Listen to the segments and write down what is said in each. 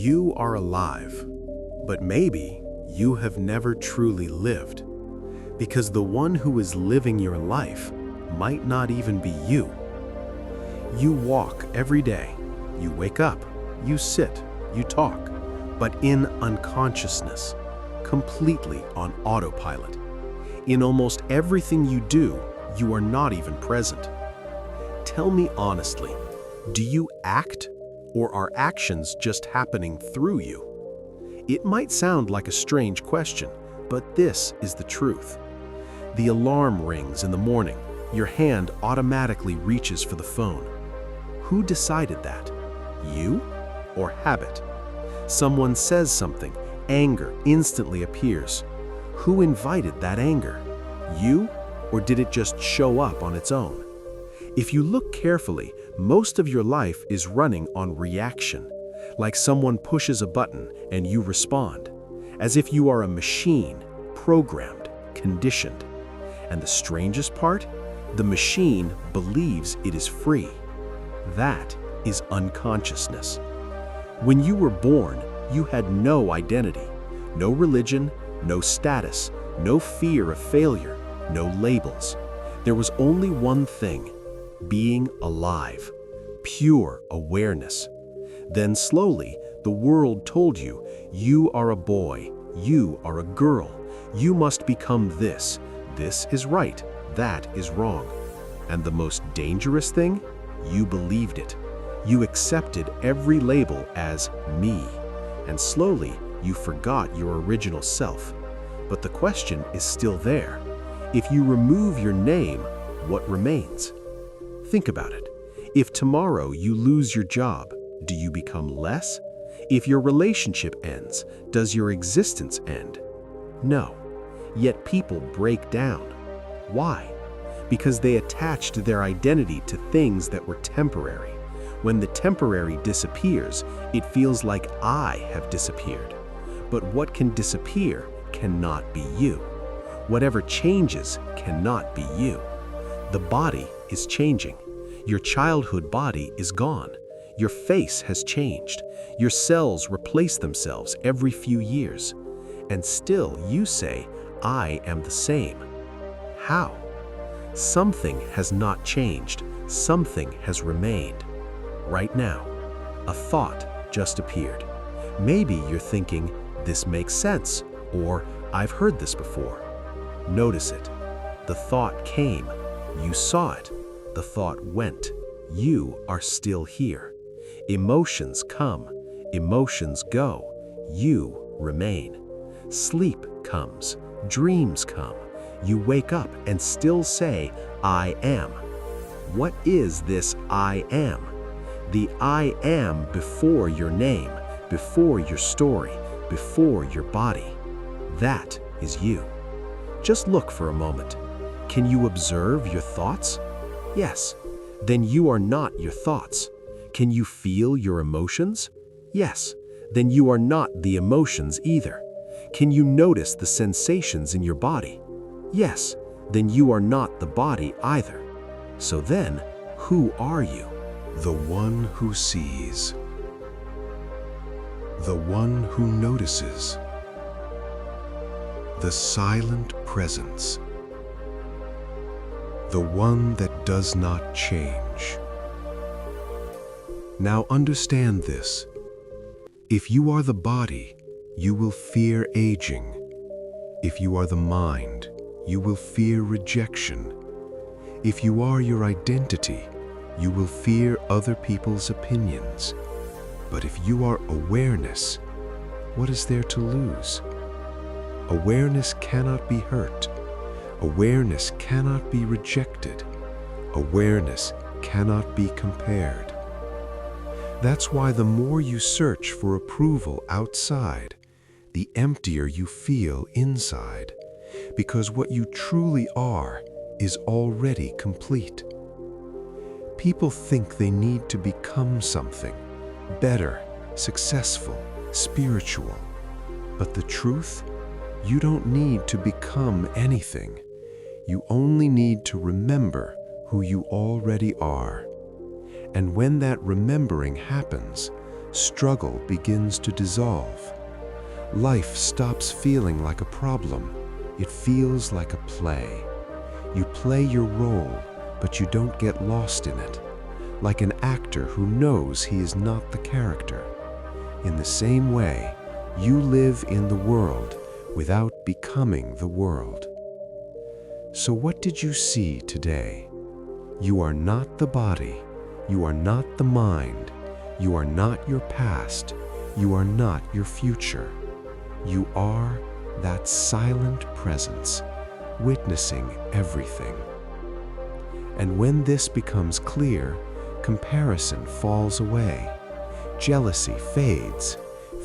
You are alive, but maybe you have never truly lived, because the one who is living your life might not even be you. You walk every day, you wake up, you sit, you talk, but in unconsciousness, completely on autopilot. In almost everything you do, you are not even present. Tell me honestly, do you act, or are actions just happening through you? It might sound like a strange question, but this is the truth. The alarm rings in the morning, your hand automatically reaches for the phone. Who decided that? You or habit? Someone says something, anger instantly appears. Who invited that anger? You, or did it just show up on its own? If you look carefully, most of your life is running on reaction, like someone pushes a button and you respond, as if you are a machine, programmed, conditioned. And the strangest part? The machine believes it is free. That is unconsciousness. When you were born, you had no identity, no religion, no status, no fear of failure, no labels. There was only one thing: being alive, pure awareness. Then slowly, the world told you, you are a boy, you are a girl, you must become this. This is right, that is wrong. And the most dangerous thing? You believed it. You accepted every label as me. And slowly, you forgot your original self. But the question is still there. If you remove your name, what remains? Think about it. If tomorrow you lose your job, do you become less? If your relationship ends, does your existence end? No. Yet people break down. Why? Because they attached their identity to things that were temporary. When the temporary disappears, it feels like I have disappeared. But what can disappear cannot be you. Whatever changes cannot be you. The body is changing. Your childhood body is gone. Your face has changed. Your cells replace themselves every few years. And still you say, I am the same. How? Something has not changed. Something has remained. Right now, a thought just appeared. Maybe you're thinking, this makes sense, or I've heard this before. Notice it. The thought came. You saw it. The thought went. You are still here. Emotions come. Emotions go. You remain. Sleep comes. Dreams come. You wake up and still say, I am. What is this I am? The I am before your name, before your story, before your body. That is you. Just look for a moment. Can you observe your thoughts? Yes. Then you are not your thoughts. Can you feel your emotions? Yes. Then you are not the emotions either. Can you notice the sensations in your body? Yes. Then you are not the body either. So then, who are you? The one who sees. The one who notices. The silent presence. The one that does not change. Now understand this. If you are the body, you will fear aging. If you are the mind, you will fear rejection. If you are your identity, you will fear other people's opinions. But if you are awareness, what is there to lose? Awareness cannot be hurt. Awareness cannot be rejected. Awareness cannot be compared. That's why the more you search for approval outside, the emptier you feel inside, because what you truly are is already complete. People think they need to become something, better, successful, spiritual. But the truth? You don't need to become anything. You only need to remember who you already are. And when that remembering happens, struggle begins to dissolve. Life stops feeling like a problem. It feels like a play. You play your role, but you don't get lost in it, like an actor who knows he is not the character. In the same way, you live in the world without becoming the world. So what did you see today? You are not the body. You are not the mind. You are not your past. You are not your future. You are that silent presence, witnessing everything. And when this becomes clear, comparison falls away, jealousy fades,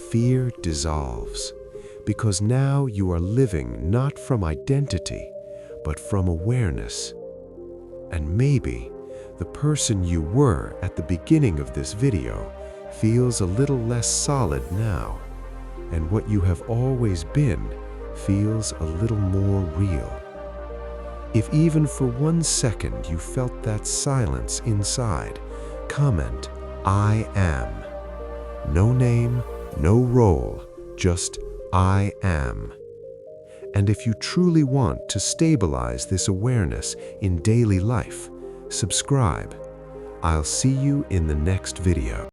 fear dissolves, because now you are living not from identity, but from awareness. And maybe the person you were at the beginning of this video feels a little less solid now, and what you have always been feels a little more real. If even for 1 second you felt that silence inside, comment, "I am." No name, no role, just I am. And if you truly want to stabilize this awareness in daily life, subscribe. I'll see you in the next video.